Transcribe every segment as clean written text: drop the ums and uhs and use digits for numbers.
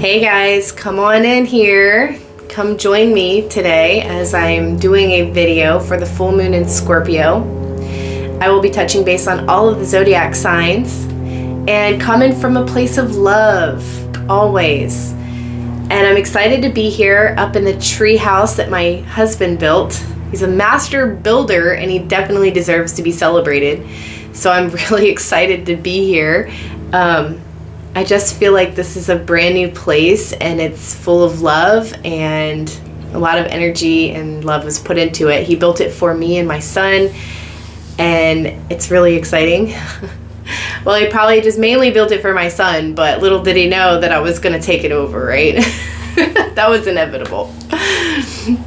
Hey guys, come on in here. Come join me today as I'm doing a video for the full moon in Scorpio. I will be touching base on all of the zodiac signs and coming from a place of love, always. And I'm excited to be here up in the tree house that my husband built. He's a master builder and he definitely deserves to be celebrated. So I'm really excited to be here. I just feel like this is a brand new place and it's full of love and a lot of energy and love was put into it. He built it for me and my son and it's really exciting. Well, he probably just mainly built it for my son, but little did he know that I was going to take it over, right? That was inevitable.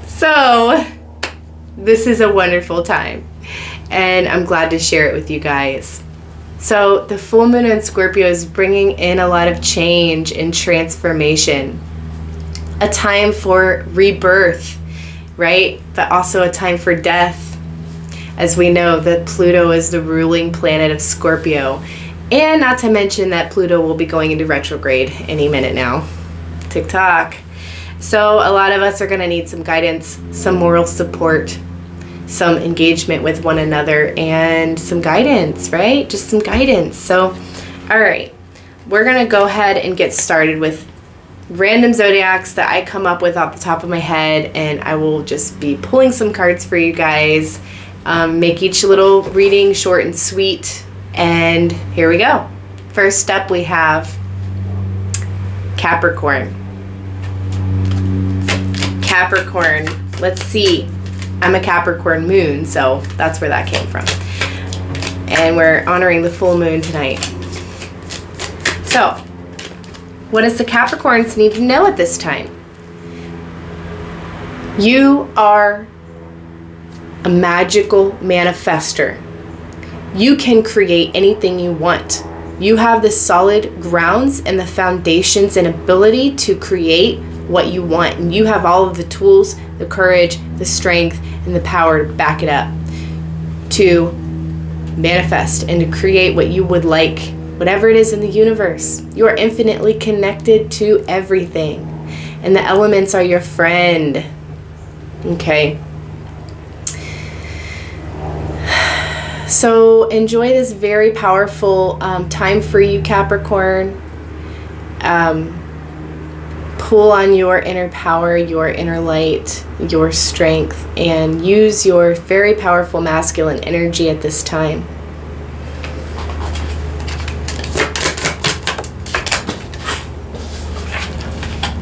So this is a wonderful time and I'm glad to share it with you guys. So the full moon in Scorpio is bringing in a lot of change and transformation. A time for rebirth, right? But also a time for death. As we know that Pluto is the ruling planet of Scorpio. And not to mention that Pluto will be going into retrograde any minute now. Tick-tock. So a lot of us are going to need some guidance, some moral support, some engagement with one another, and some guidance, right? Just some guidance. So, all right, we're going to go ahead and get started with random zodiacs that I come up with off the top of my head, and I will just be pulling some cards for you guys. Make each little reading short and sweet, and here we go. First up, we have Capricorn. Capricorn, let's see. I'm a Capricorn moon, so that's where that came from. And we're honoring the full moon tonight. So, what does the Capricorns need to know at this time? You are a magical manifester. You can create anything you want. You have the solid grounds and the foundations and ability to create what you want, and you have all of the tools, the courage, the strength, and the power to back it up to manifest and to create what you would like, whatever it is in the universe. You are infinitely connected to everything, and the elements are your friend. Okay, so enjoy this very powerful time for you, Capricorn. Pull on your inner power, your inner light, your strength, and use your very powerful masculine energy at this time.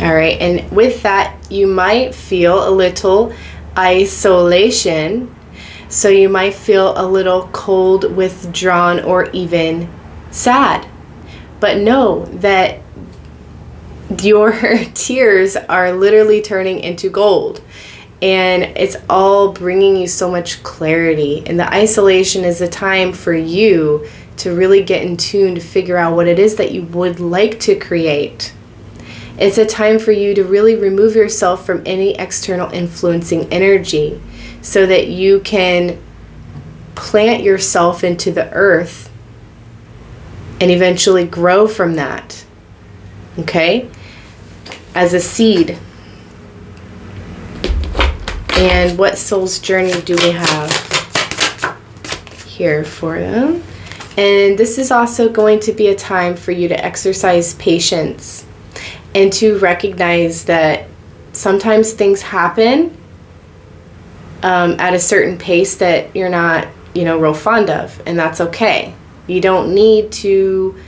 All right, and with that, you might feel a little isolation. So you might feel a little cold, withdrawn, or even sad. But know that your tears are literally turning into gold, and it's all bringing you so much clarity. And the isolation is a time for you to really get in tune to figure out what it is that you would like to create. It's a time for you to really remove yourself from any external influencing energy so that you can plant yourself into the earth and eventually grow from that. Okay? As a seed. And what soul's journey do we have here for them? And this is also going to be a time for you to exercise patience and to recognize that sometimes things happen at a certain pace that you're not, real fond of, and that's okay. You don't need to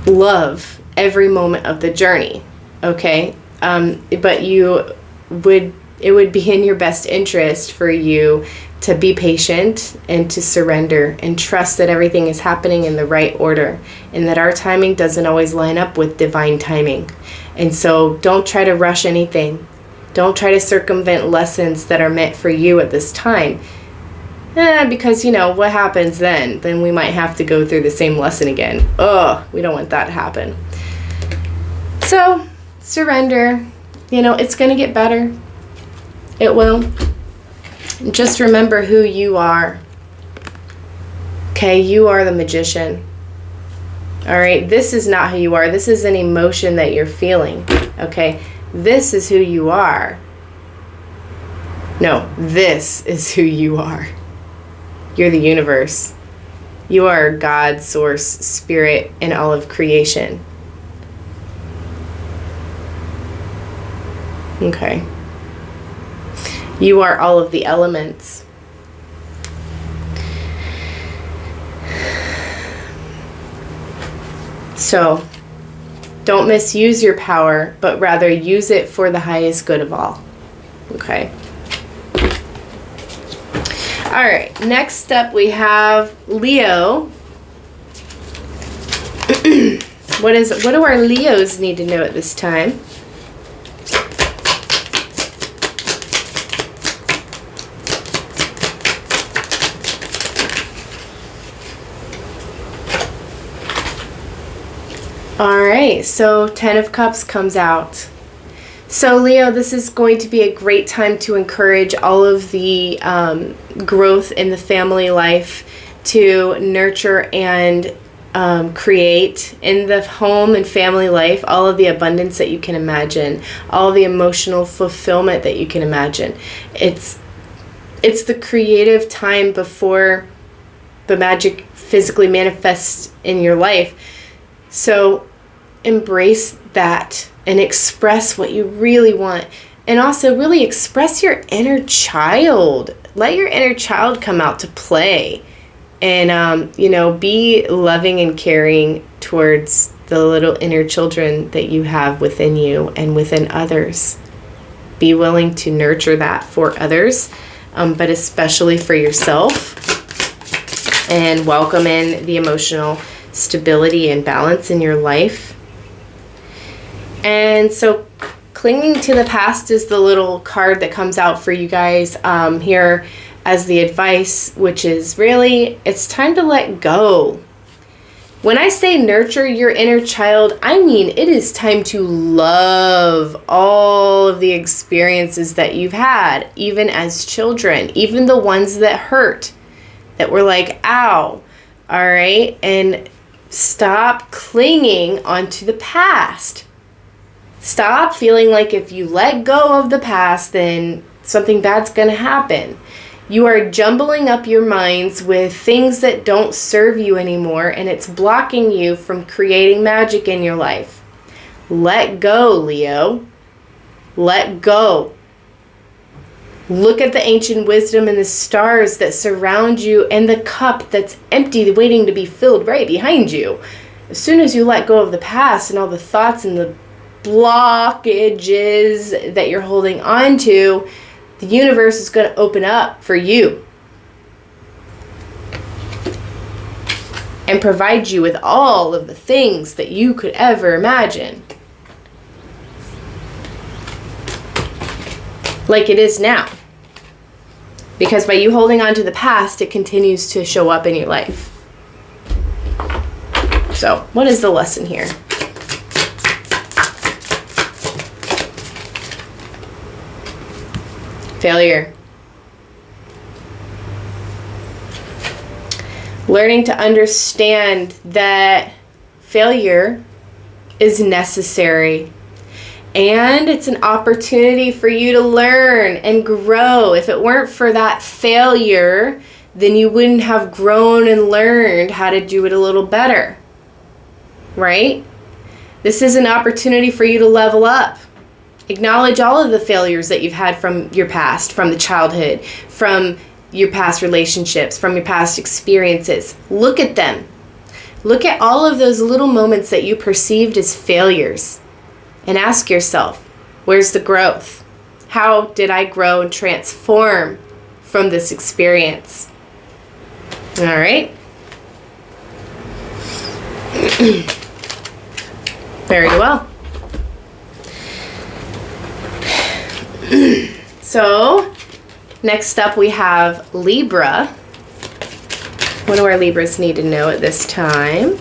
love every moment of the journey, okay? But it would be in your best interest for you to be patient and to surrender and trust that everything is happening in the right order and that our timing doesn't always line up with divine timing. And so don't try to rush anything. Don't try to circumvent lessons that are meant for you at this time. Because, what happens then? Then we might have to go through the same lesson again. We don't want that to happen. So, surrender. It's going to get better. It will. Just remember who you are. Okay, you are the magician. All right, this is not who you are. This is an emotion that you're feeling. Okay, this is who you are. No, this is who you are. You're the universe. You are God, source, spirit, and all of creation. Okay. You are all of the elements. So, don't misuse your power, but rather use it for the highest good of all. Okay. All right, next up we have Leo. What do our Leos need to know at this time? All right, so 10 of Cups comes out. So Leo, this is going to be a great time to encourage all of the growth in the family life, to nurture and create in the home and family life all of the abundance that you can imagine, all the emotional fulfillment that you can imagine. It's the creative time before the magic physically manifests in your life. So embrace that and express what you really want. And also really express your inner child. Let your inner child come out to play. And, be loving and caring towards the little inner children that you have within you and within others. Be willing to nurture that for others, but especially for yourself. And welcome in the emotional stability and balance in your life. And so clinging to the past is the little card that comes out for you guys here as the advice, which is really, it's time to let go. When I say nurture your inner child, I mean it is time to love all of the experiences that you've had, even as children, even the ones that hurt, that were like, ow, all right? And stop clinging onto the past. Stop feeling like if you let go of the past, then something bad's going to happen. You are jumbling up your minds with things that don't serve you anymore, and it's blocking you from creating magic in your life. Let go, Leo. Let go. Look at the ancient wisdom and the stars that surround you and the cup that's empty, waiting to be filled right behind you. As soon as you let go of the past and all the thoughts and the blockages that you're holding on to, the universe is going to open up for you and provide you with all of the things that you could ever imagine. Like it is now. Because by you holding on to the past, it continues to show up in your life. So, what is the lesson here? Failure. Learning to understand that failure is necessary. And it's an opportunity for you to learn and grow. If it weren't for that failure, then you wouldn't have grown and learned how to do it a little better. Right? This is an opportunity for you to level up. Acknowledge all of the failures that you've had from your past, from the childhood, from your past relationships, from your past experiences. Look at them. Look at all of those little moments that you perceived as failures. And ask yourself, where's the growth? How did I grow and transform from this experience? All right. Very well. So, next up we have Libra. What do our Libras need to know at this time?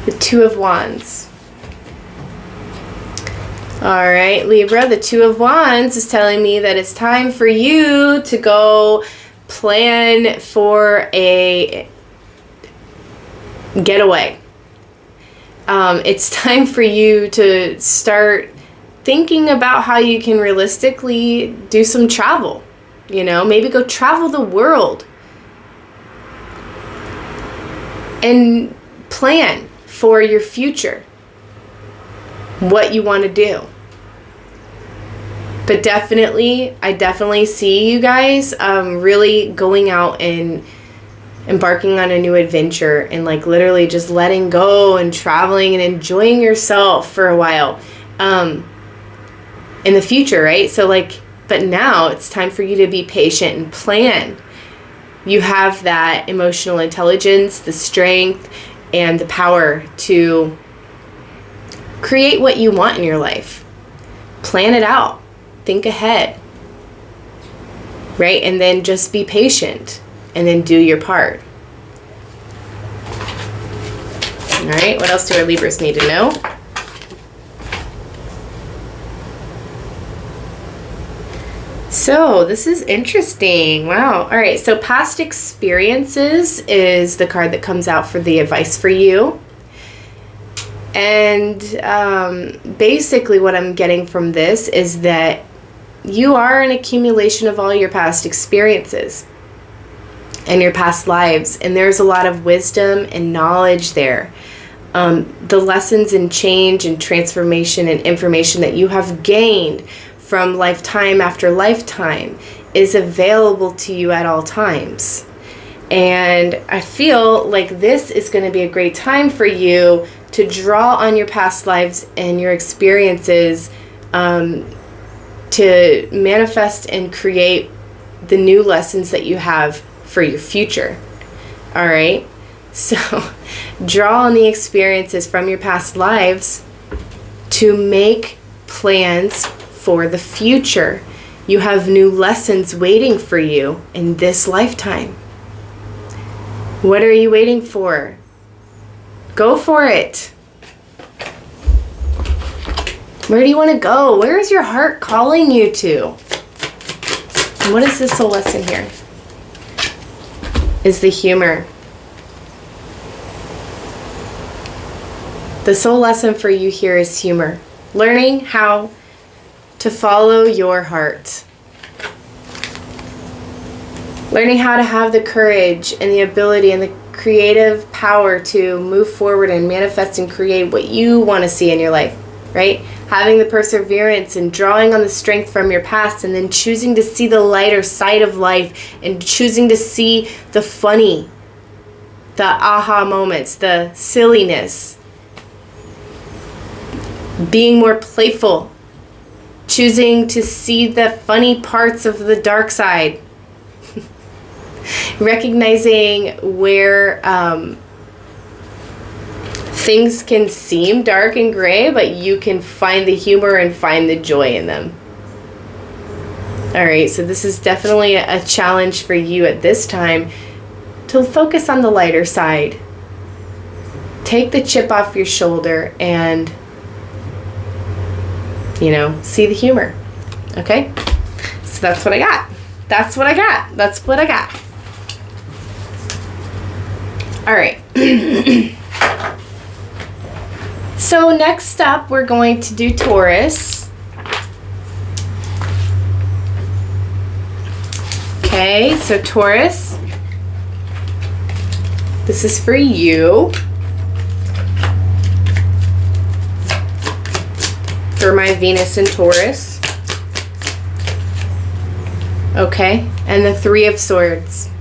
The Two of Wands. All right, Libra, the Two of Wands is telling me that it's time for you to go plan for a getaway. It's time for you to start thinking about how you can realistically do some travel. You know, maybe go travel the world and plan for your future, what you want to do. But definitely, I definitely see you guys really going out and embarking on a new adventure and like literally just letting go and traveling and enjoying yourself for a while in the future, right? So like, but now it's time for you to be patient and plan. You have that emotional intelligence, the strength, and the power to create what you want in your life. Plan it out. Think ahead. Right? And then just be patient. And then do your part. All right. What else do our Libras need to know? So this is interesting. Wow. All right. So past experiences is the card that comes out for the advice for you. And basically what I'm getting from this is that you are an accumulation of all your past experiences and your past lives. And there's a lot of wisdom and knowledge there. The lessons and change and transformation and information that you have gained from lifetime after lifetime is available to you at all times. And I feel like this is going to be a great time for you to draw on your past lives and your experiences to manifest and create the new lessons that you have for your future. All right? So draw on the experiences from your past lives to make plans for the future. You have new lessons waiting for you in this lifetime. What are you waiting for? Go for it. Where do you want to go? Where is your heart calling you to? And what is this lesson here? Is the humor. The soul lesson for you here is humor. Learning how to follow your heart. Learning how to have the courage and the ability and the creative power to move forward and manifest and create what you want to see in your life, right? Having the perseverance and drawing on the strength from your past and then choosing to see the lighter side of life and choosing to see the funny, the aha moments, the silliness. Being more playful. Choosing to see the funny parts of the dark side. Recognizing where things can seem dark and gray, but you can find the humor and find the joy in them. All right, so this is definitely a challenge for you at this time to focus on the lighter side. Take the chip off your shoulder and, you know, see the humor. Okay? So that's what I got. That's what I got. That's what I got. All right. So next up, we're going to do Taurus. Okay, so Taurus, this is for you. For my Venus in Taurus. Okay, and the Three of Swords.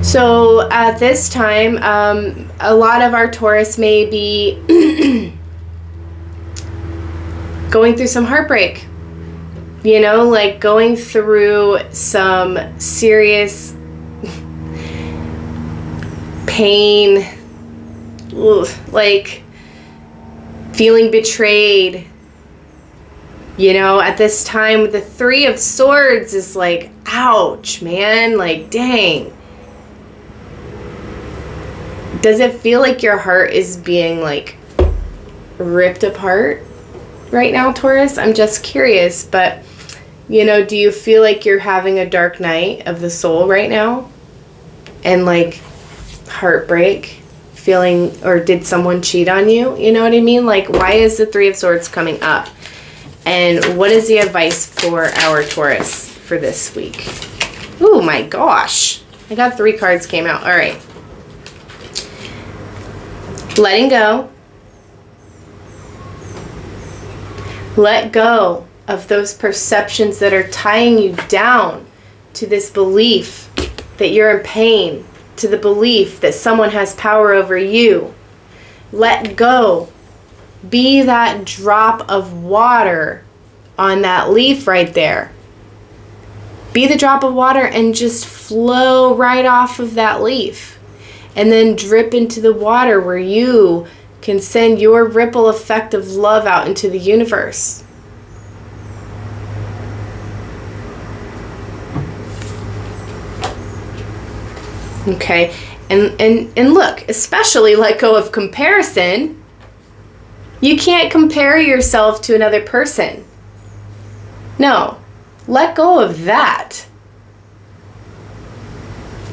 So at this time, a lot of our Taurus may be going through some heartbreak. You know, like going through some serious pain, like feeling betrayed. You know, at this time, the Three of Swords is like, ouch, man, like, dang. Does it feel like your heart is being like ripped apart right now, Taurus? I'm just curious, but You know, do you feel like you're having a dark night of the soul right now? And like heartbreak, feeling, or did someone cheat on you? You know what I mean? Like, why is the Three of Swords coming up? And what is the advice for our Taurus for this week? Oh my gosh. I got 3 cards came out. All right. Letting go. Let go of those perceptions that are tying you down to this belief that you're in pain, to the belief that someone has power over you. Let go. Be that drop of water on that leaf right there. Be the drop of water and just flow right off of that leaf. And then drip into the water where you can send your ripple effect of love out into the universe. Okay, and look, especially let go of comparison. You can't compare yourself to another person. No, let go of that.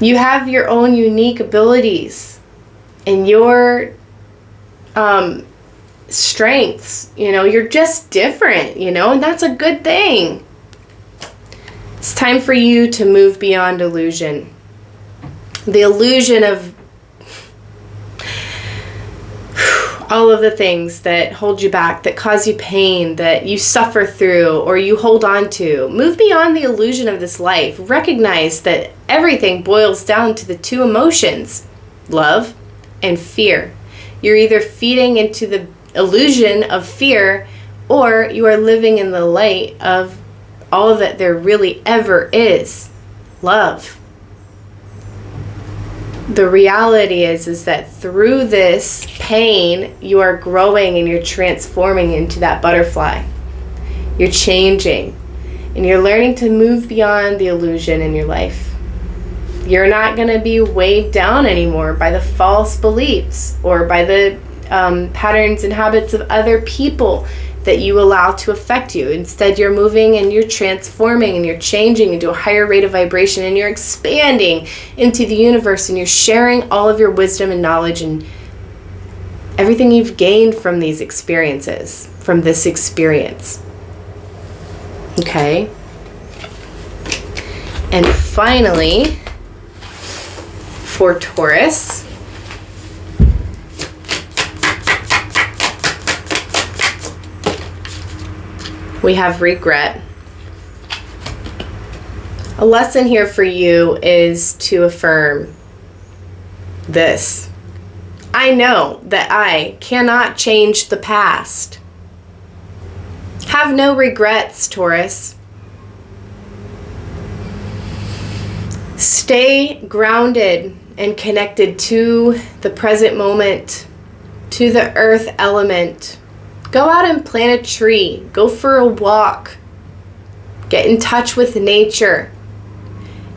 You have your own unique abilities and your strengths. You know, you're just different, you know, and that's a good thing. It's time for you to move beyond illusion. The illusion of all of the things that hold you back, that cause you pain, that you suffer through or you hold on to. Move beyond the illusion of this life. Recognize that everything boils down to the 2 emotions, love and fear. You're either feeding into the illusion of fear, or you are living in the light of all that there really ever is, love. The reality is that through this pain, you are growing and you're transforming into that butterfly. You're changing and you're learning to move beyond the illusion in your life. You're not going to be weighed down anymore by the false beliefs or by the patterns and habits of other people that you allow to affect you. Instead, you're moving and you're transforming and you're changing into a higher rate of vibration and you're expanding into the universe and you're sharing all of your wisdom and knowledge and everything you've gained from these experiences, from this experience. Okay? And finally, for Taurus, we have regret. A lesson here for you is to affirm this. I know that I cannot change the past. Have no regrets, Taurus. Stay grounded and connected to the present moment, to the earth element. Go out and plant a tree. Go for a walk. Get in touch with nature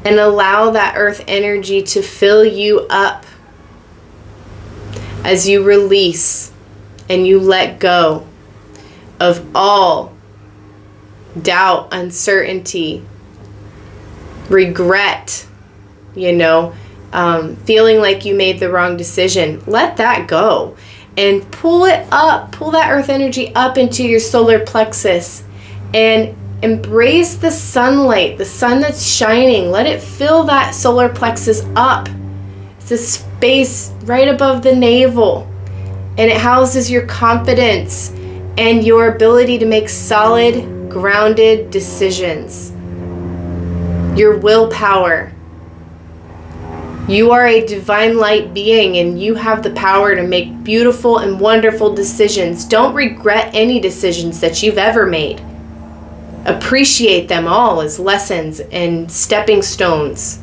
and allow that earth energy to fill you up as you release and you let go of all doubt, uncertainty, regret, feeling like you made the wrong decision. Let that go. And pull it up, pull that earth energy up into your solar plexus and embrace the sunlight, the sun that's shining. Let it fill that solar plexus up. It's a space right above the navel and it houses your confidence and your ability to make solid, grounded decisions. Your willpower. You are a divine light being and you have the power to make beautiful and wonderful decisions. Don't regret any decisions that you've ever made. Appreciate them all as lessons and stepping stones.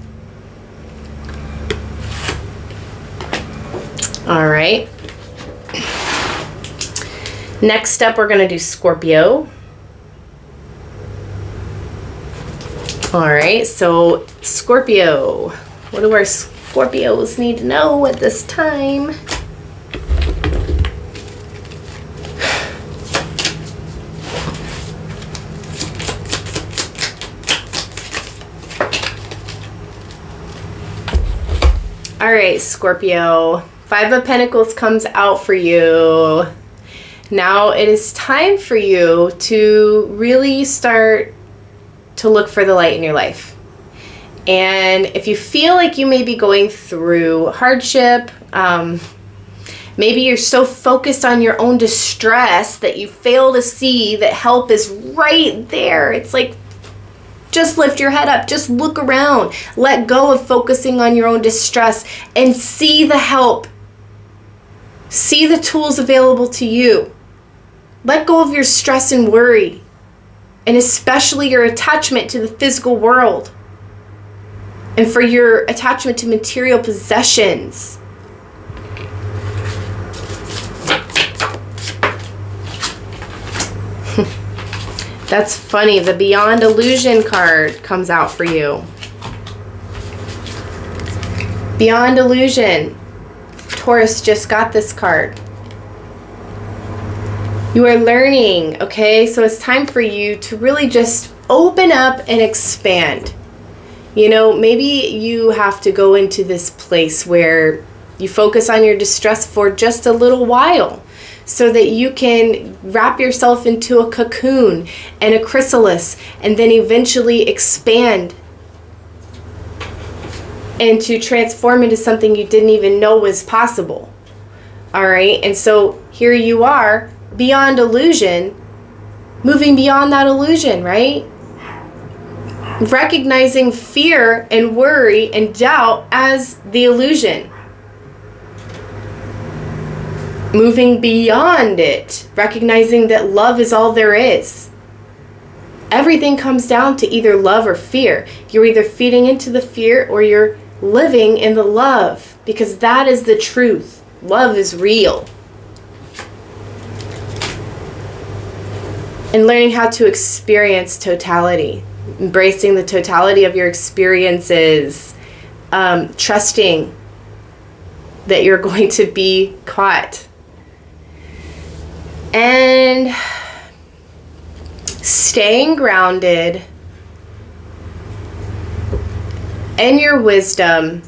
All right. Next up, we're going to do Scorpio. All right, so Scorpio. What do our Scorpios need to know at this time? All right, Scorpio. Five of Pentacles comes out for you. Now it is time for you to really start to look for the light in your life. And if you feel like you may be going through hardship, maybe you're so focused on your own distress that you fail to see that help is right there. It's like, just lift your head up. Just look around. Let go of focusing on your own distress and see the help. See the tools available to you. Let go of your stress and worry, and especially your attachment to the physical world and for your attachment to material possessions. That's funny. The Beyond Illusion card comes out for you. Beyond Illusion. Taurus just got this card. You are learning, okay? So it's time for you to really just open up and expand. You know, maybe you have to go into this place where you focus on your distress for just a little while, so that you can wrap yourself into a cocoon and a chrysalis, and then eventually expand and to transform into something you didn't even know was possible. All right, and so here you are, beyond illusion, moving beyond that illusion, right? Recognizing fear and worry and doubt as the illusion. Moving beyond it, recognizing that love is all there is. Everything comes down to either love or fear. You're either feeding into the fear or you're living in the love, because that is the truth. Love is real. And learning how to experience totality, embracing the totality of your experiences, trusting that you're going to be caught. And staying grounded in your wisdom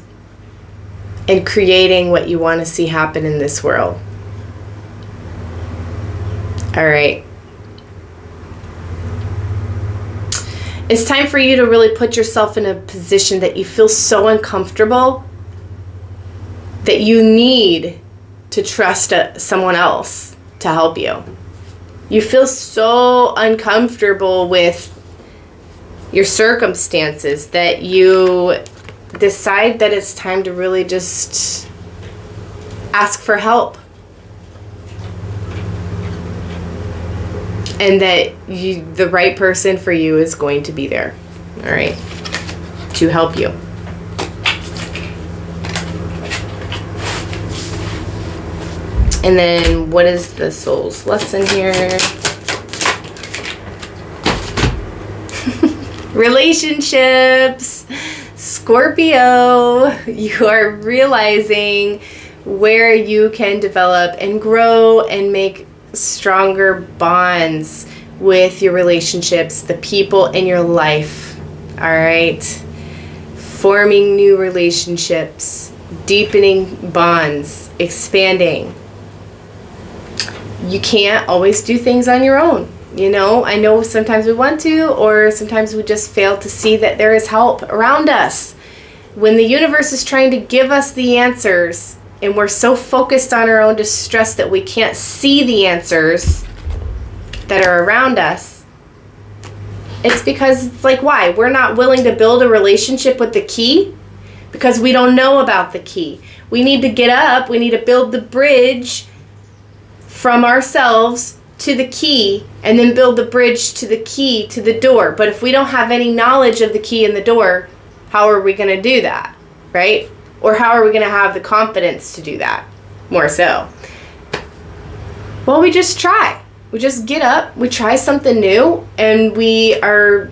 and creating what you want to see happen in this world. All right. It's time for you to really put yourself in a position that you feel so uncomfortable that you need to trust someone else to help you. You feel so uncomfortable with your circumstances that you decide that it's time to really just ask for help. And that the right person for you is going to be there, all right, to help you. And then what is the soul's lesson here? Relationships. Scorpio, you are realizing where you can develop and grow and make stronger bonds with your relationships, the people in your life. All right, forming new relationships, deepening bonds, expanding. You can't always do things on your own. You know, I know sometimes we want to, or sometimes we just fail to see that there is help around us. When the universe is trying to give us the answers, and we're so focused on our own distress that we can't see the answers that are around us, it's because it's like, why? We're not willing to build a relationship with the key because we don't know about the key. We need to get up, we need to build the bridge from ourselves to the key, and then build the bridge to the key to the door. But if we don't have any knowledge of the key in the door, how are we going to do that, right? Or how are we going to have the confidence to do that? More so. Well, we just try. We just get up, we try something new, and we are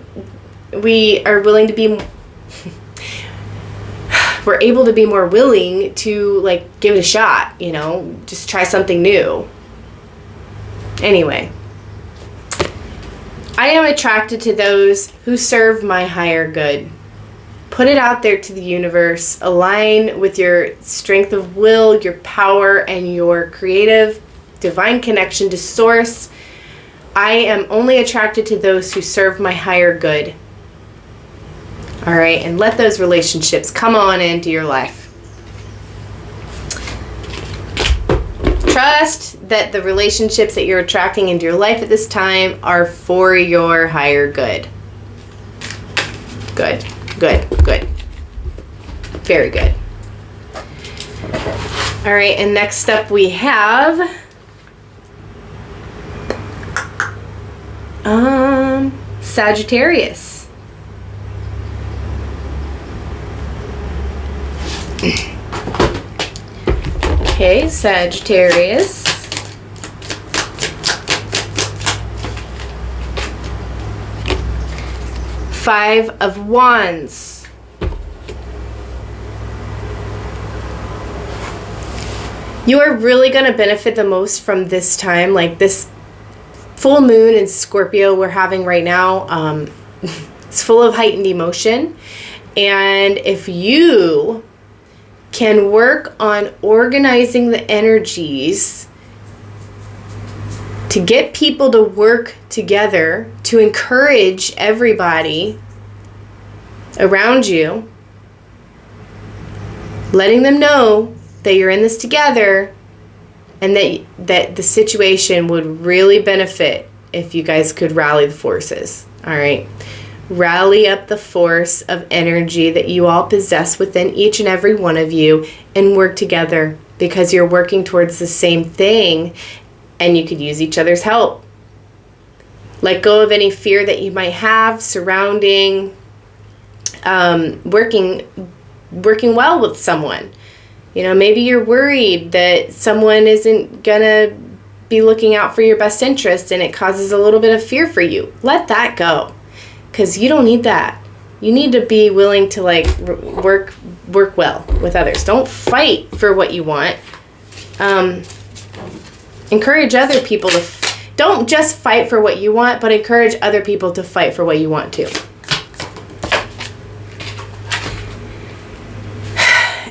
willing to be we're able to be more willing to, like, give it a shot, you know, just try something new. Anyway, I am attracted to those who serve my higher good. Put it out there to the universe. Align with your strength of will, your power, and your creative divine connection to source. I am only attracted to those who serve my higher good. All right, and let those relationships come on into your life. Trust that the relationships that you're attracting into your life at this time are for your higher good. Good, good, good. Very good. All right, and next up we have Sagittarius. Okay, Sagittarius. Five of Wands. You are really going to benefit the most from this time, like this full moon in Scorpio we're having right now. It's full of heightened emotion. And if you can work on organizing the energies to get people to work together, to encourage everybody around you, letting them know that you're in this together, and that the situation would really benefit if you guys could rally the forces. All right. Rally up the force of energy that you all possess within each and every one of you and work together, because you're working towards the same thing and you could use each other's help. Let go of any fear that you might have surrounding working well with someone. You know, maybe you're worried that someone isn't gonna be looking out for your best interest and it causes a little bit of fear for you. Let that go. Because you don't need that. You need to be willing to work well with others. Don't fight for what you want. Encourage other people to. Don't just fight for what you want, but encourage other people to fight for what you want too.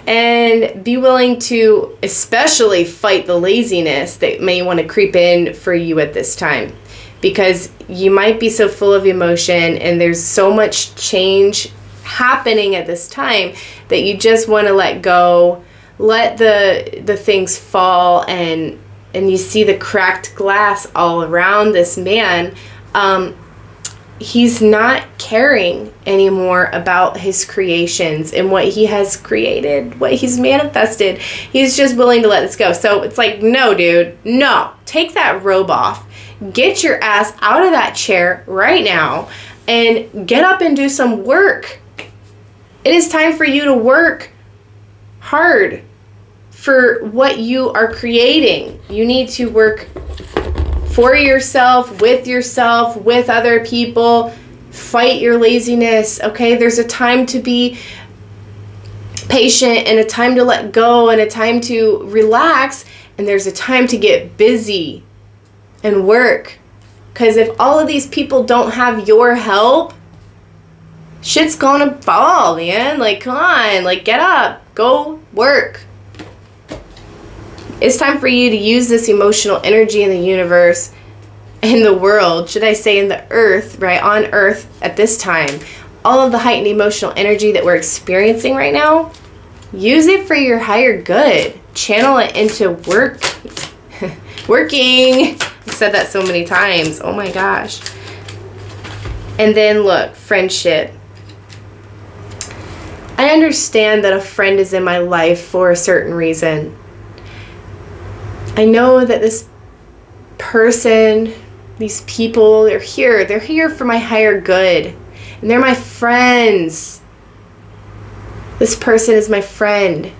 And be willing to especially fight the laziness that may want to creep in for you at this time. Because you might be so full of emotion and there's so much change happening at this time that you just want to let go, let the things fall, and you see the cracked glass all around this man. He's not caring anymore about his creations and what he has created, what he's manifested. He's just willing to let this go. So it's like, no, dude, no. Take that robe off. Get your ass out of that chair right now and get up and do some work. It is time for you to work hard for what you are creating. You need to work for yourself, with other people. Fight your laziness, okay? There's a time to be patient and a time to let go and a time to relax, and there's a time to get busy and work. Because if all of these people don't have your help, shit's gonna fall, man. Like, come on, like, get up, go work. It's time for you to use this emotional energy in the universe, in the world, should I say in the earth, right, on earth at this time. All of the heightened emotional energy that we're experiencing right now, use it for your higher good. Channel it into work. Working. I've said that so many times. Oh my gosh. And then look, friendship. I understand that a friend is in my life for a certain reason. I know that this person, these people, they're here for my higher good. And they're my friends. This person is my friend.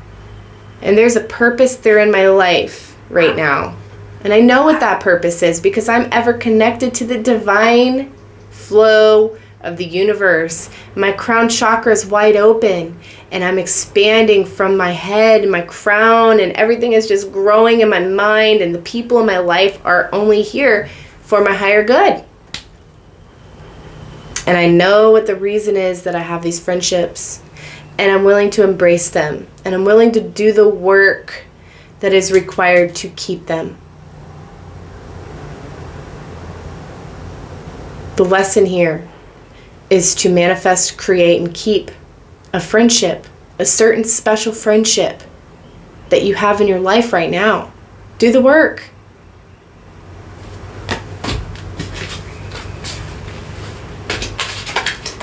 And there's a purpose there in my life right now. And I know what that purpose is because I'm ever connected to the divine flow of the universe. My crown chakra is wide open and I'm expanding from my head, my crown, and everything is just growing in my mind, and the people in my life are only here for my higher good. And I know what the reason is that I have these friendships. and I'm willing to embrace them, and I'm willing to do the work that is required to keep them. The lesson here is to manifest, create, and keep a friendship, a certain special friendship that you have in your life right now. Do the work.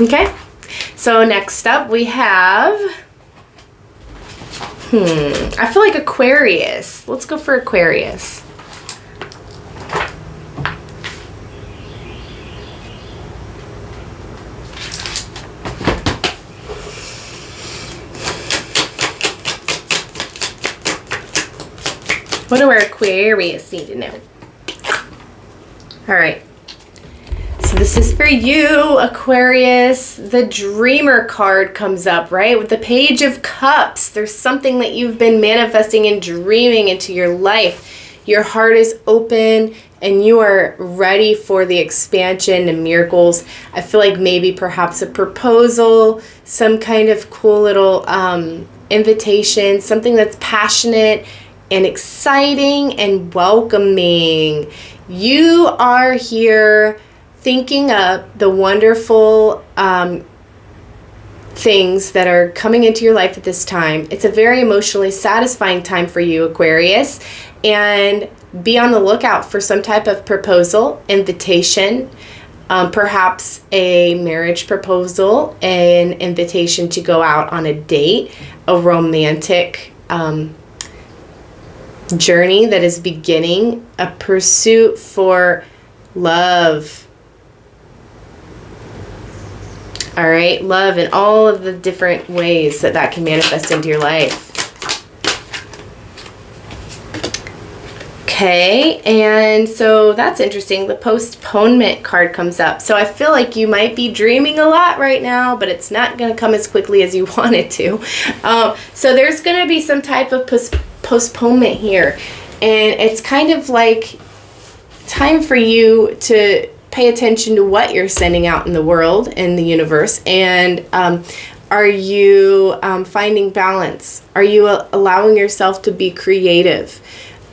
Okay, so next up we have, I feel like Aquarius. Let's go for Aquarius. What do our Aquarius need to know? All right. So this is for you, Aquarius. The Dreamer card comes up, right? With the Page of Cups. There's something that you've been manifesting and dreaming into your life. Your heart is open and you are ready for the expansion and miracles. I feel like maybe perhaps a proposal, some kind of cool little invitation, something that's passionate and exciting and welcoming. You are here thinking up the wonderful things that are coming into your life at this time. It's a very emotionally satisfying time for you, Aquarius, and be on the lookout for some type of proposal, invitation, perhaps a marriage proposal, an invitation to go out on a date, a romantic journey that is beginning, a pursuit for love. All right, love in all of the different ways that that can manifest into your life. Okay, and so that's interesting. The postponement card comes up. So I feel like you might be dreaming a lot right now, but it's not going to come as quickly as you want it to. So there's going to be some type of postponement here. And it's kind of like time for you to pay attention to what you're sending out in the world, in the universe. And are you finding balance? Are you allowing yourself to be creative?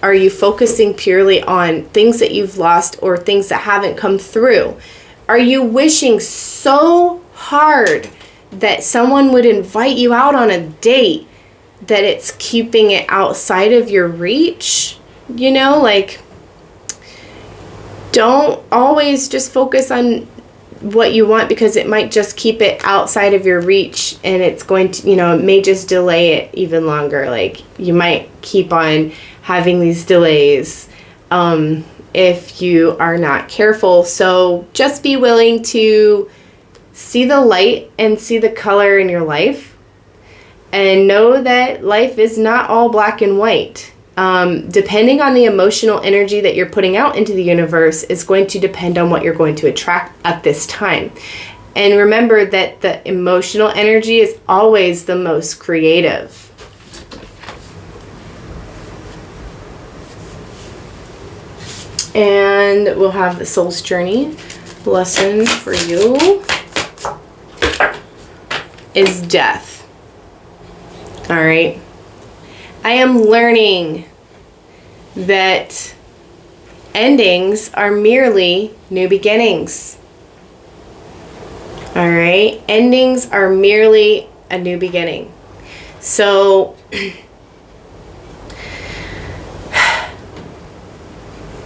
Are you focusing purely on things that you've lost or things that haven't come through? Are you wishing so hard that someone would invite you out on a date that it's keeping it outside of your reach? You know, like, don't always just focus on what you want, because it might just keep it outside of your reach, and it's going to, you know, it may just delay it even longer. Like, you might keep on having these delays if you are not careful. So just be willing to see the light and see the color in your life, and know that life is not all black and white. Depending on the emotional energy that you're putting out into the universe is going to depend on what you're going to attract at this time. And remember that the emotional energy is always the most creative. And we'll have the Soul's Journey lesson for you is death. All right. I am learning that endings are merely new beginnings. All right. Endings are merely a new beginning. So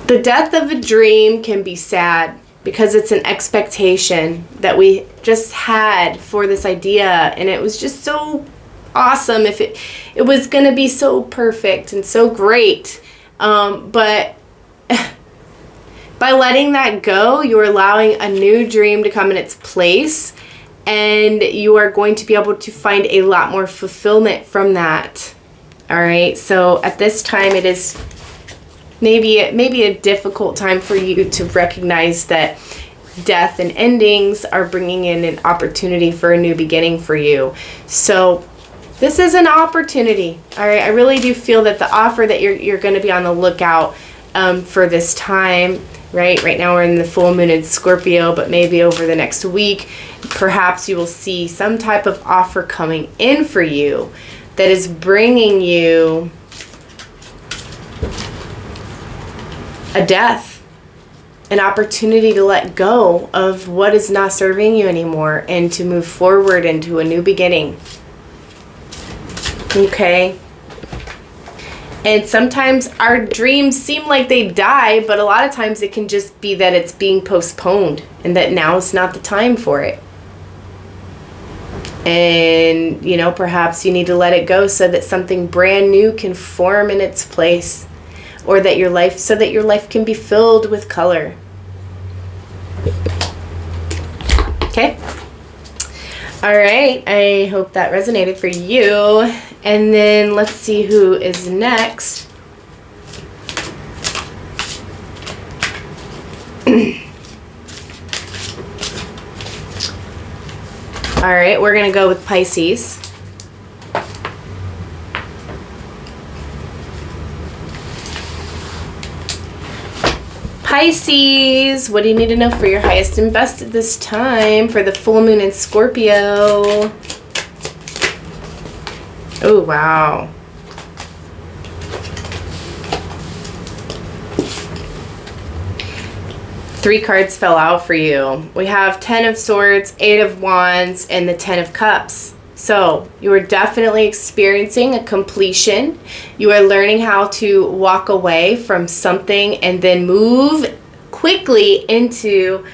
the death of a dream can be sad because it's an expectation that we just had for this idea, and it was just so awesome if it was going to be so perfect and so great. But by letting that go, you're allowing a new dream to come in its place, and you are going to be able to find a lot more fulfillment from that. All right. So at this time, it is maybe a difficult time for you to recognize that death and endings are bringing in an opportunity for a new beginning for you. So this is an opportunity. All right. I really do feel that the offer that you're going to be on the lookout for this time right? Right now we're in the full moon in Scorpio, but maybe over the next week, perhaps you will see some type of offer coming in for you that is bringing you a death, an opportunity to let go of what is not serving you anymore and to move forward into a new beginning. Okay? And sometimes our dreams seem like they die, but a lot of times it can just be that it's being postponed and that now is not the time for it. And, you know, perhaps you need to let it go so that something brand new can form in its place, or that your life, so that your life can be filled with color. Okay? All right, I hope that resonated for you. And then let's see who is next. All right, we're going to go with Pisces. Pisces, what do you need to know for your highest and best at this time for the full moon in Scorpio? Oh, wow. Three cards fell out for you. We have 10 of Swords, 8 of Wands, and the 10 of Cups. So you are definitely experiencing a completion. You are learning how to walk away from something and then move quickly into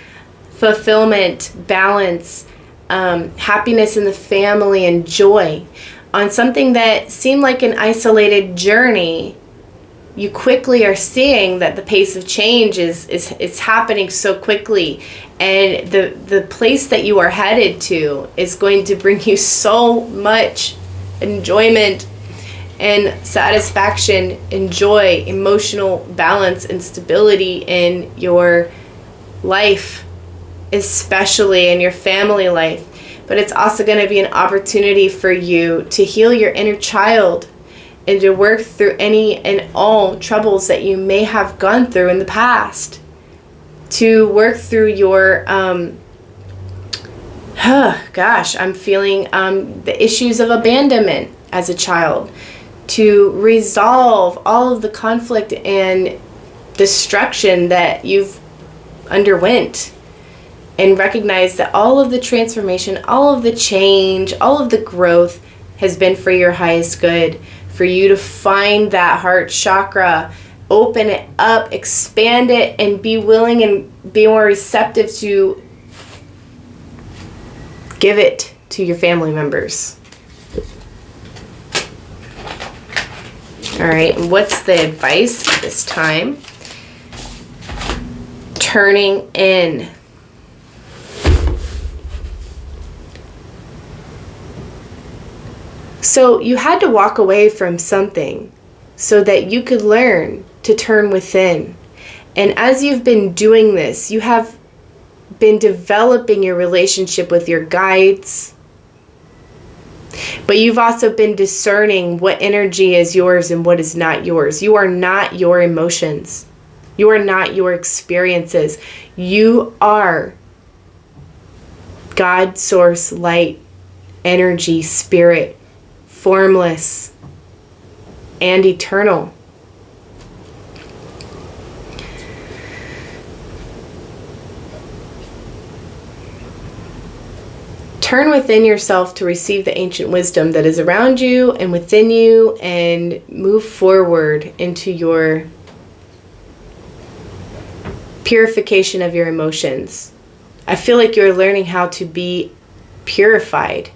fulfillment, balance, happiness in the family, and joy. On something that seemed like an isolated journey, you quickly are seeing that the pace of change is happening so quickly, and the place that you are headed to is going to bring you so much enjoyment and satisfaction and joy, emotional balance and stability in your life, especially in your family life. But it's also going to be an opportunity for you to heal your inner child and to work through any and all troubles that you may have gone through in the past. To work through your, I'm feeling the issues of abandonment as a child. To resolve all of the conflict and destruction that you've underwent. And recognize that all of the transformation, all of the change, all of the growth has been for your highest good. For you to find that heart chakra, open it up, expand it, and be willing and be more receptive to give it to your family members. All right, what's the advice this time? Turning in. So you had to walk away from something so that you could learn to turn within. And as you've been doing this, you have been developing your relationship with your guides. But you've also been discerning what energy is yours and what is not yours. You are not your emotions. You are not your experiences. You are God, source, light, energy, spirit, formless and eternal. Turn within yourself to receive the ancient wisdom that is around you and within you, and move forward into your purification of your emotions. I feel like you're learning how to be purified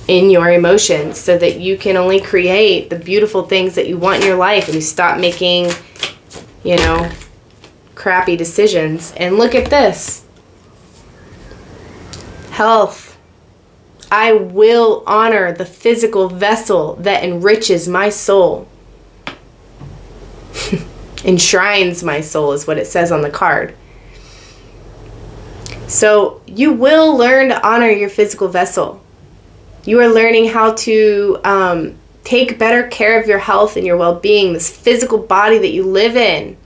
in your emotions so that you can only create the beautiful things that you want in your life, and you stop making, crappy decisions. And look at this. Health. I will honor the physical vessel that enriches my soul. Enshrines my soul is what it says on the card. So you will learn to honor your physical vessel. You are learning how to Take better care of your health and your well-being, this physical body that you live in.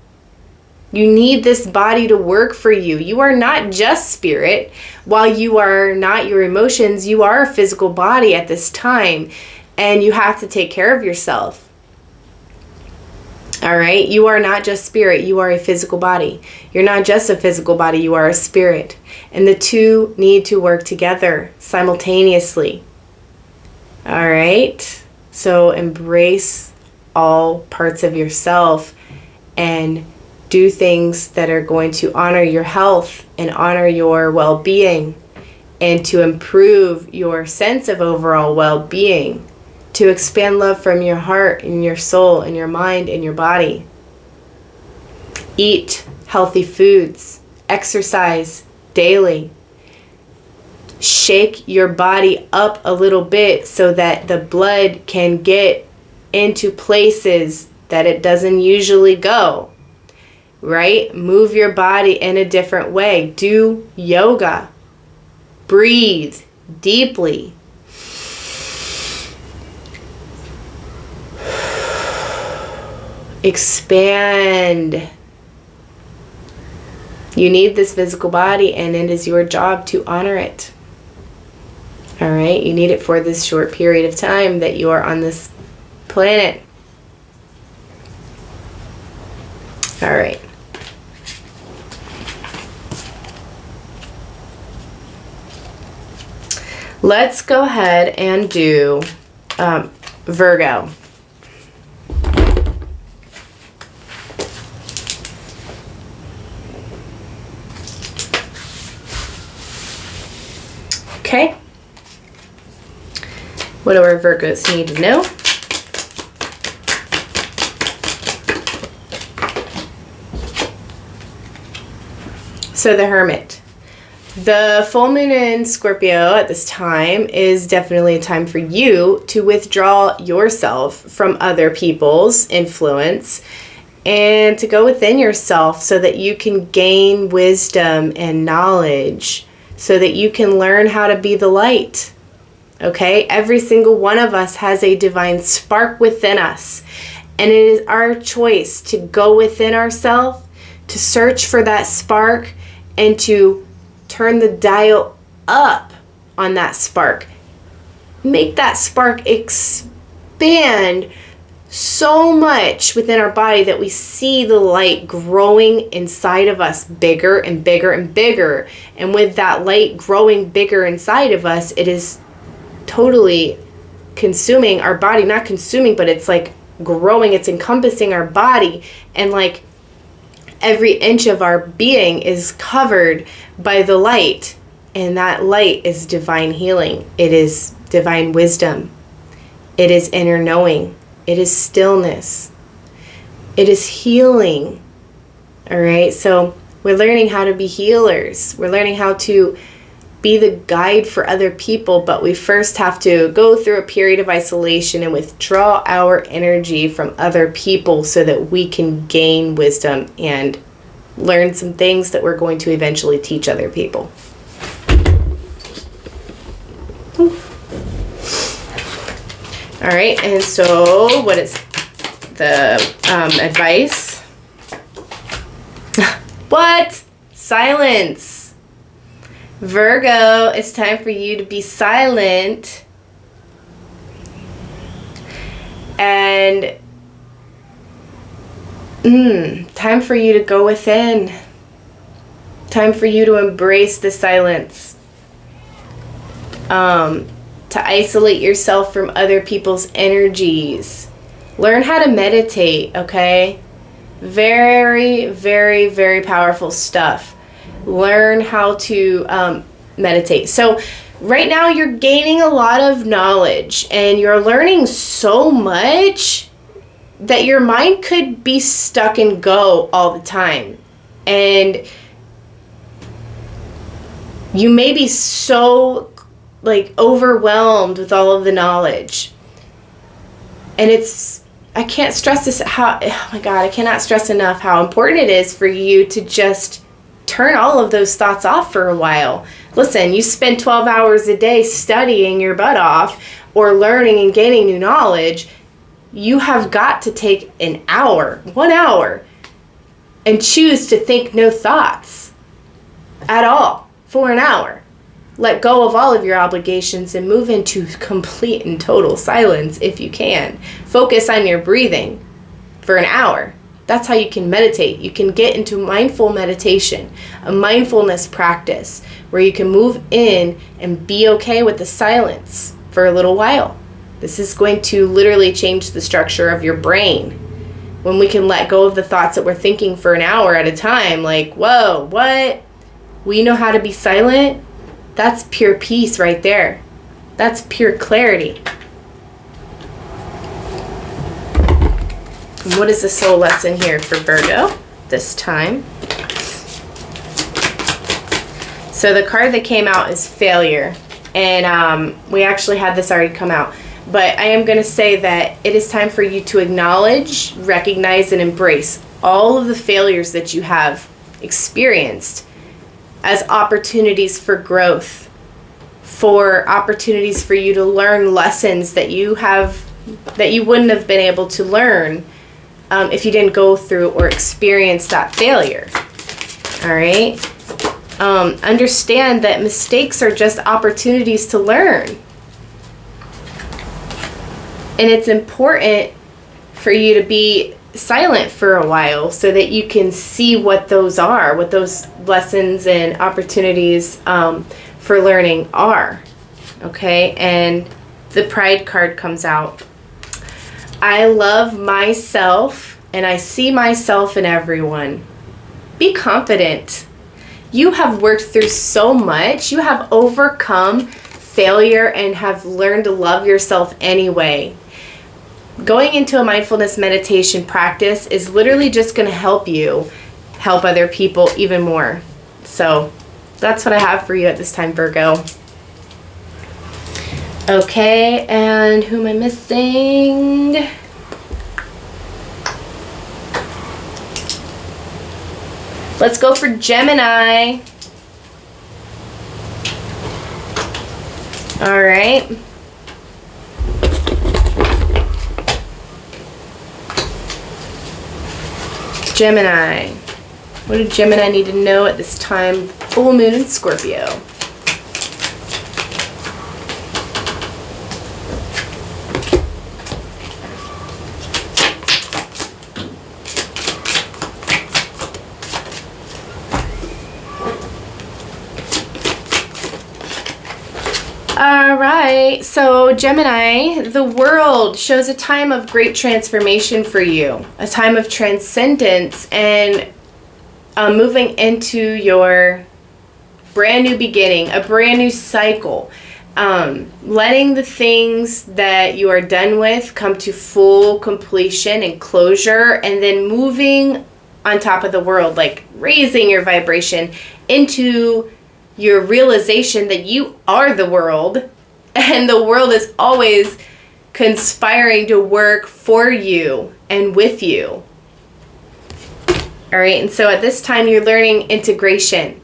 You need this body to work for you. You are not just spirit. While you are not your emotions, you are a physical body at this time, and you have to take care of yourself. All right? You are not just spirit. You are a physical body. You're not just a physical body. You are a spirit. And the two need to work together simultaneously. All right? So embrace all parts of yourself and do things that are going to honor your health and honor your well-being, and to improve your sense of overall well-being, to expand love from your heart and your soul and your mind and your body. Eat healthy foods, exercise daily. Shake your body up a little bit so that the blood can get into places that it doesn't usually go. Right? Move your body in a different way. Do yoga. Breathe deeply. Expand. You need this physical body, and it is your job to honor it. All right? You need it for this short period of time that you are on this planet. All right. Let's go ahead and do Virgo. Okay. What do our Virgos need to know? So the Hermit. The full moon in Scorpio at this time is definitely a time for you to withdraw yourself from other people's influence and to go within yourself so that you can gain wisdom and knowledge, so that you can learn how to be the light. Okay? Every single one of us has a divine spark within us, and it is our choice to go within ourselves, to search for that spark, and to turn the dial up on that spark. Make that spark expand so much within our body that we see the light growing inside of us bigger and bigger and bigger. And with that light growing bigger inside of us, it is totally consuming our body. Not consuming, but it's like growing. It's encompassing our body. And like every inch of our being is covered by the light. And that light is divine healing. It is divine wisdom. It is inner knowing. It is stillness. It is healing. All right. So we're learning how to be healers. We're learning how to be the guide for other people. But we first have to go through a period of isolation and withdraw our energy from other people so that we can gain wisdom and learn some things that we're going to eventually teach other people. All right, and so what is the advice? What? Silence. Virgo, it's time for you to be silent and time for you to go within. Time for you to embrace the silence. To isolate yourself from other people's energies. Learn how to meditate, okay? Very, very, very powerful stuff. Learn how to meditate. So right now you're gaining a lot of knowledge and you're learning so much that your mind could be stuck and go all the time. And you may be so like overwhelmed with all of the knowledge. And I can't stress this, oh my God, I cannot stress enough how important it is for you to just turn all of those thoughts off for a while. Listen, you spend 12 hours a day studying your butt off. or learning and gaining new knowledge, you have got to take an hour, 1 hour, and choose to think no thoughts at all for an hour. Let go of all of your obligations and move into complete and total silence if you can. Focus on your breathing for an hour. That's how you can meditate. You can get into mindful meditation, a mindfulness practice where you can move in and be okay with the silence for a little while. This is going to literally change the structure of your brain. When we can let go of the thoughts that we're thinking for an hour at a time, like, whoa, what? We know how to be silent? That's pure peace right there. That's pure clarity. And what is the soul lesson here for Virgo this time? So the card that came out is failure. And we actually had this already come out. But I am going to say that it is time for you to acknowledge, recognize, and embrace all of the failures that you have experienced as opportunities for growth, for opportunities for you to learn lessons that you wouldn't have been able to learn if you didn't go through or experience that failure. All right? Understand that mistakes are just opportunities to learn. And it's important for you to be silent for a while so that you can see what those are, what those lessons and opportunities for learning are. Okay? And the Pride card comes out. I love myself and I see myself in everyone. Be confident. You have worked through so much. You have overcome failure and have learned to love yourself anyway. Going into a mindfulness meditation practice is literally just going to help you help other people even more. So that's what I have for you at this time, Virgo. Okay, and who am I missing? Let's go for Gemini. All right. Gemini. What do Gemini need to know at this time? Full moon in Scorpio. All right, so Gemini, the world shows a time of great transformation for you, a time of transcendence and moving into your brand new beginning, a brand new cycle, letting the things that you are done with come to full completion and closure, and then moving on top of the world, like raising your vibration into your realization that you are the world, and the world is always conspiring to work for you and with you. All right, and so at this time you're learning integration.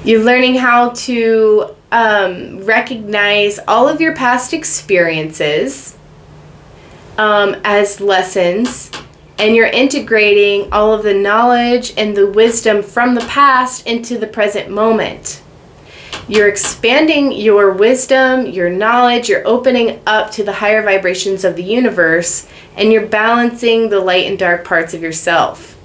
You're learning how to recognize all of your past experiences as lessons, and you're integrating all of the knowledge and the wisdom from the past into the present moment. You're expanding your wisdom, your knowledge, you're opening up to the higher vibrations of the universe, and you're balancing the light and dark parts of yourself.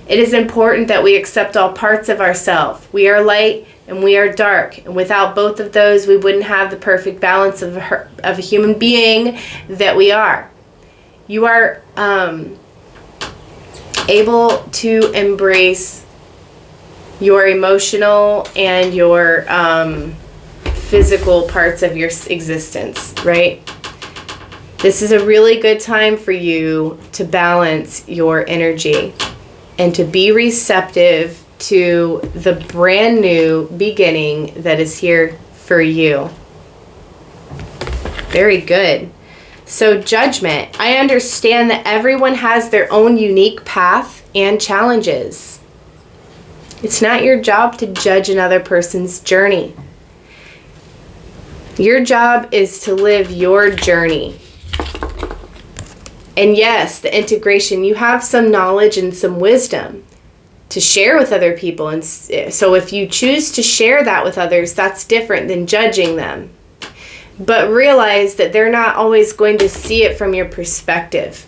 It is important that we accept all parts of ourselves. We are light and we are dark, and without both of those, we wouldn't have the perfect balance of a human being that we are. You are able to embrace your emotional and your physical parts of your existence, right? This is a really good time for you to balance your energy and to be receptive to the brand new beginning that is here for you. Very good. So Judgment. I understand that everyone has their own unique path and challenges. It's not your job to judge another person's journey. Your job is to live your journey. And yes, the integration, you have some knowledge and some wisdom to share with other people. And so if you choose to share that with others, that's different than judging them. But realize that they're not always going to see it from your perspective.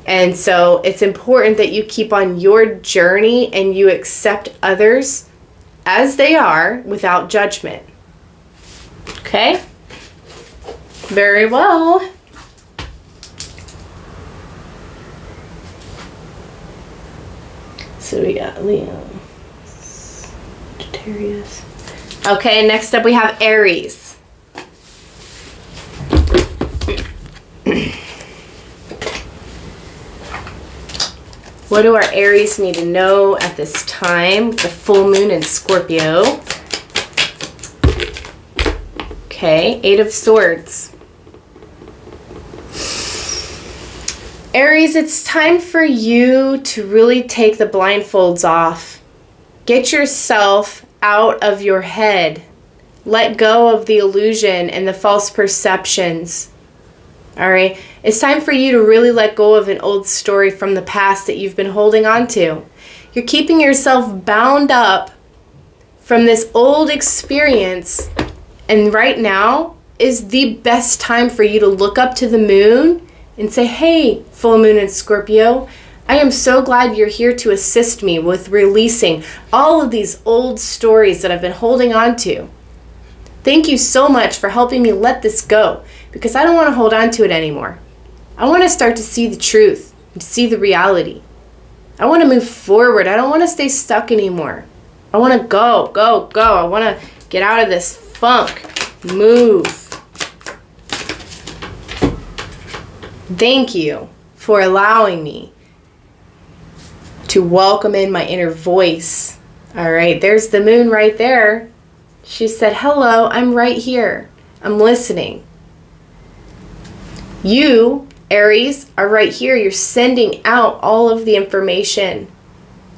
And so it's important that you keep on your journey and you accept others as they are without judgment. Okay? Very well. So we got Leo, Saggitarius. Okay, next up we have Aries. What do our Aries need to know at this time? The full moon in Scorpio. Okay, 8 of Swords. Aries, it's time for you to really take the blindfolds off. Get yourself out of your head. Let go of the illusion and the false perceptions. All right? It's time for you to really let go of an old story from the past that you've been holding on to. You're keeping yourself bound up from this old experience, and right now is the best time for you to look up to the moon and say, hey, full moon in Scorpio, I am so glad you're here to assist me with releasing all of these old stories that I've been holding on to. Thank you so much for helping me let this go, because I don't want to hold on to it anymore. I want to start to see the truth, and see the reality. I want to move forward. I don't want to stay stuck anymore. I want to go. I want to get out of this funk. Move. Thank you for allowing me to welcome in my inner voice. All right, there's the moon right there. She said, hello, I'm right here. I'm listening. You, Aries, are right here. You're sending out all of the information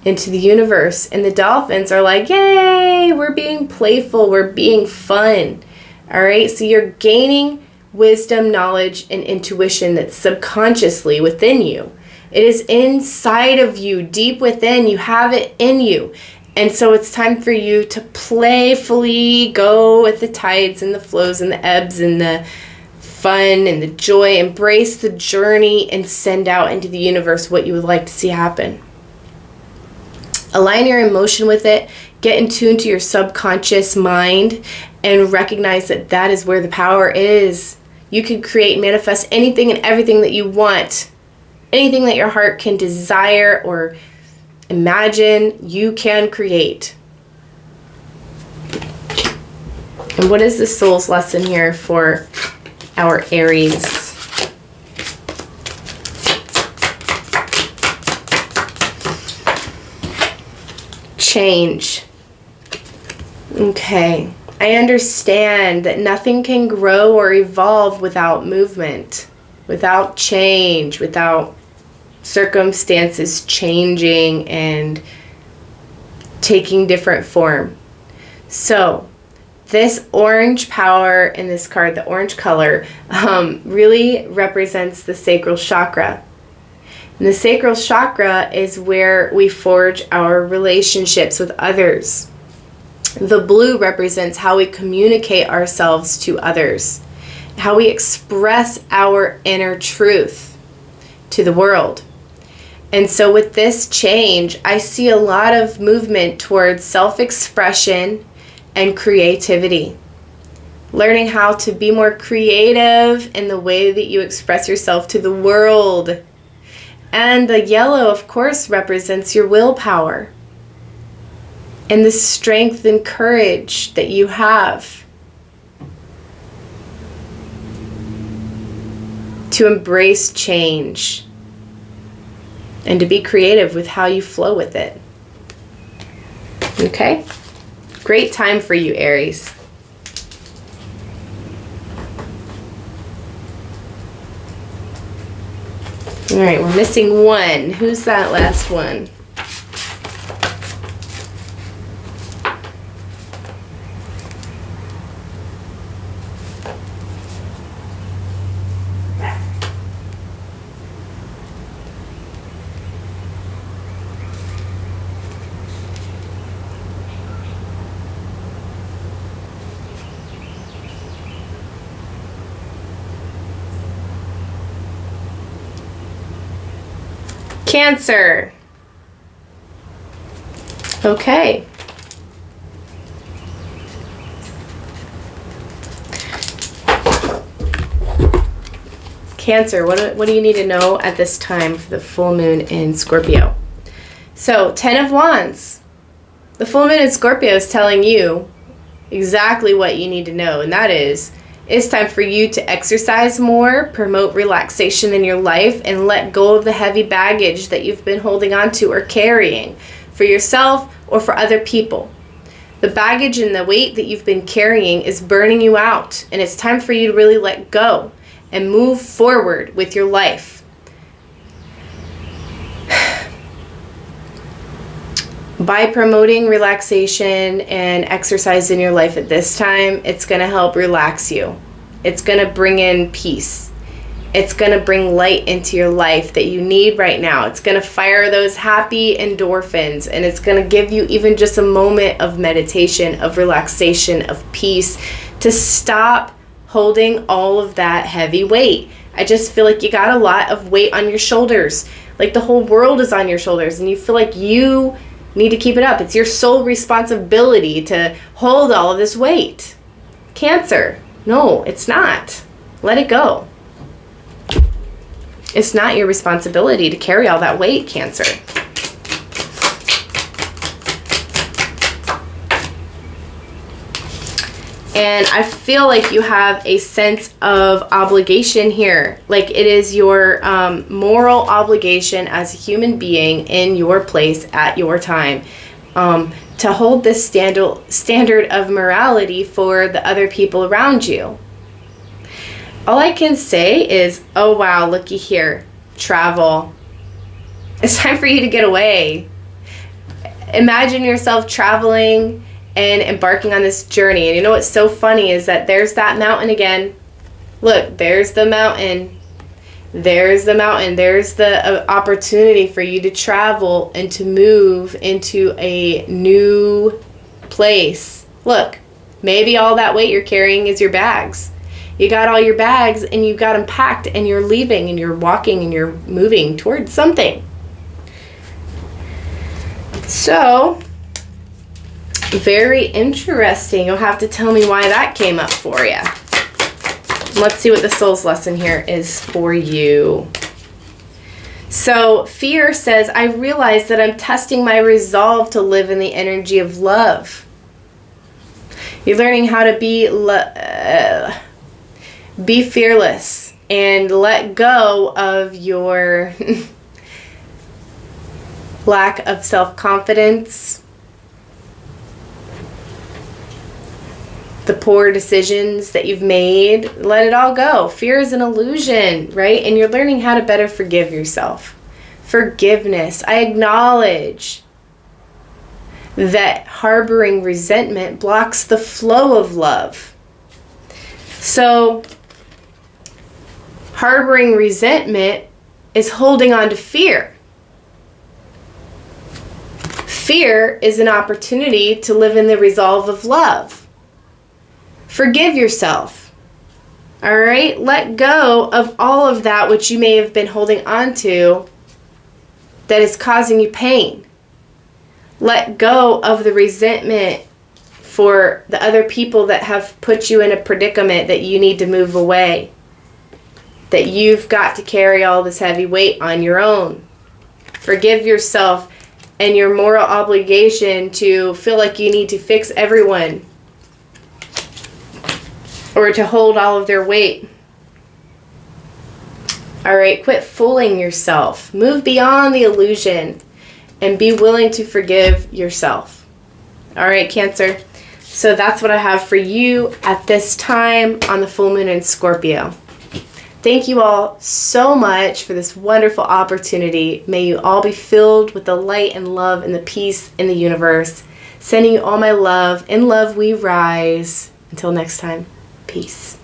into the universe. And the dolphins are like, yay, we're being playful. We're being fun. All right, so you're gaining wisdom, knowledge, and intuition that's subconsciously within you. It is inside of you, deep within. You have it in you. And so it's time for you to playfully go with the tides and the flows and the ebbs and the fun and the joy. Embrace the journey and send out into the universe what you would like to see happen. Align your emotion with it. Get in tune to your subconscious mind and recognize that that is where the power is. You can create, manifest anything and everything that you want. Anything that your heart can desire or imagine, you can create. And what is the soul's lesson here for our Aries? Change. Okay. I understand that nothing can grow or evolve without movement, without change, without circumstances changing and taking different form. So this orange power in this card, the orange color, really represents the sacral chakra. And the sacral chakra is where we forge our relationships with others. The blue represents how we communicate ourselves to others, how we express our inner truth to the world. And so with this change, I see a lot of movement towards self-expression and creativity. Learning how to be more creative in the way that you express yourself to the world. And the yellow, of course, represents your willpower and the strength and courage that you have to embrace change and to be creative with how you flow with it. Okay? Great time for you, Aries. All right, we're missing one. Who's that last one? Cancer. Okay. Cancer, what do you need to know at this time for the full moon in Scorpio? So, 10 of Wands. The full moon in Scorpio is telling you exactly what you need to know, and that is, it's time for you to exercise more, promote relaxation in your life, and let go of the heavy baggage that you've been holding on to or carrying for yourself or for other people. The baggage and the weight that you've been carrying is burning you out, and it's time for you to really let go and move forward with your life. By promoting relaxation and exercise in your life at this time, it's going to help relax you. It's going to bring in peace. It's going to bring light into your life that you need right now. It's going to fire those happy endorphins, and it's going to give you even just a moment of meditation, of relaxation, of peace, to stop holding all of that heavy weight. I just feel like you got a lot of weight on your shoulders. Like the whole world is on your shoulders, and you feel like you need to keep it up. It's your sole responsibility to hold all of this weight. Cancer, no, it's not. Let it go. It's not your responsibility to carry all that weight, Cancer. And I feel like you have a sense of obligation here. Like it is your moral obligation as a human being in your place at your time to hold this standard of morality for the other people around you. All I can say is, oh wow, looky here, travel. It's time for you to get away. Imagine yourself traveling and embarking on this journey. And you know what's so funny is that there's that mountain again. Look, there's the mountain. There's the mountain. There's the opportunity for you to travel and to move into a new place. Look, maybe all that weight you're carrying is your bags. You got all your bags and you got them packed and you're leaving and you're walking and you're moving towards something. So, very interesting. You'll have to tell me why that came up for you. Let's see what the soul's lesson here is for you. So, fear says, I realize that I'm testing my resolve to live in the energy of love. You're learning how to be fearless and let go of your lack of self-confidence, the poor decisions that you've made. Let it all go. Fear is an illusion, right? And you're learning how to better forgive yourself. Forgiveness. I acknowledge that harboring resentment blocks the flow of love. So, harboring resentment is holding on to fear. Fear is an opportunity to live in the resolve of love. Forgive yourself. All right? Let go of all of that which you may have been holding on to that is causing you pain. Let go of the resentment for the other people that have put you in a predicament that you need to move away. That you've got to carry all this heavy weight on your own. Forgive yourself and your moral obligation to feel like you need to fix everyone or to hold all of their weight. All right, quit fooling yourself. Move beyond the illusion and be willing to forgive yourself. All right, Cancer. So that's what I have for you at this time on the full moon in Scorpio. Thank you all so much for this wonderful opportunity. May you all be filled with the light and love and the peace in the universe. Sending you all my love. In love we rise. Until next time, peace.